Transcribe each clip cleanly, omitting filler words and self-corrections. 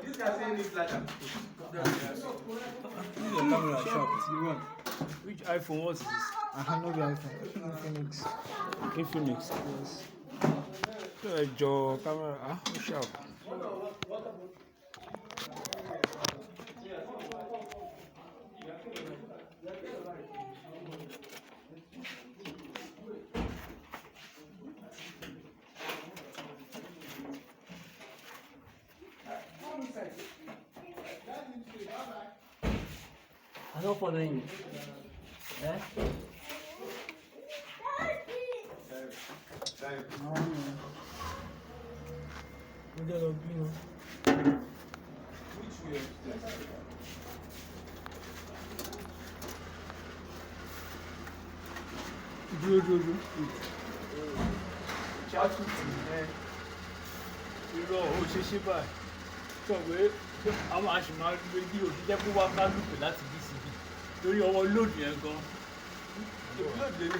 This guy saying it's like that. Your camera sharp. Which iPhone was this? I know the iPhone. Infinix. Infinix. Yes. Your camera sharp. I'm not following you. Eh? Which way? Dúró. Irọ́ ò ṣe báyìí. Sọ pé àwọn àṣìmọ́ méjì ò jẹ́ kó wá bá lùpẹ̀ láti DCB lórí ọwọ́ lóòdù yẹn gan. Lóòdù lè.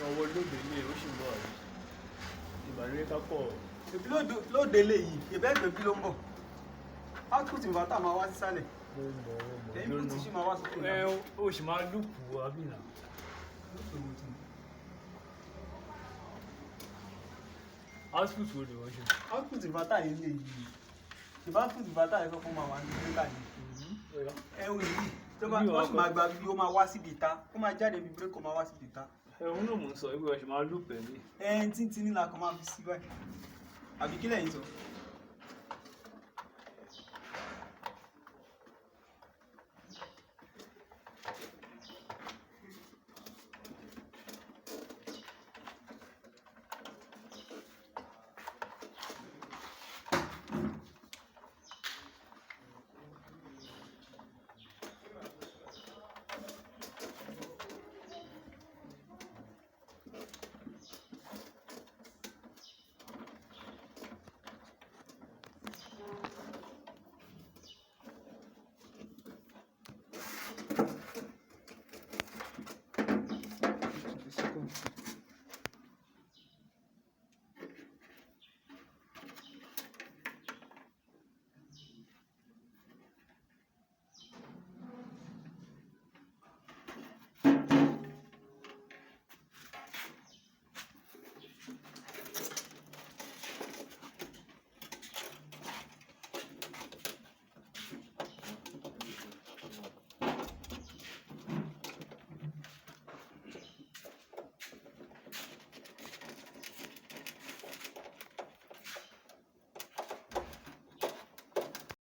Ọwọ́ lóòdù lè ó sì ń bọ̀ àrí. Ìbànújẹ́ ká pọ̀. Lóde lè yìí, ìbẹ́ ìgbẹ́bí ló ń bọ̀. Output inverter máa wá sísàlẹ̀. Input sì máa wá sókè náà. Ó sì máa lùpù àbí nà. Output wo ni wọ́n ṣe? Output inverter yìí lè yìí. Output inverter yìí kọ́kọ́ máa wà ní breaker yìí. Ẹ̀hún yìí tó bá wọ́n sì máa gba bí ó máa wá síbi ìta. Ó máa jáde bí breaker máa wá síbi ìta. Ẹ̀hún náà mò ń sọ, ìwé ọ̀ṣẹ̀ máa lùpẹ̀ mí. Tíntín ní la kàn máa fi sí báyìí. Àbí kílẹ̀ yìí sọ?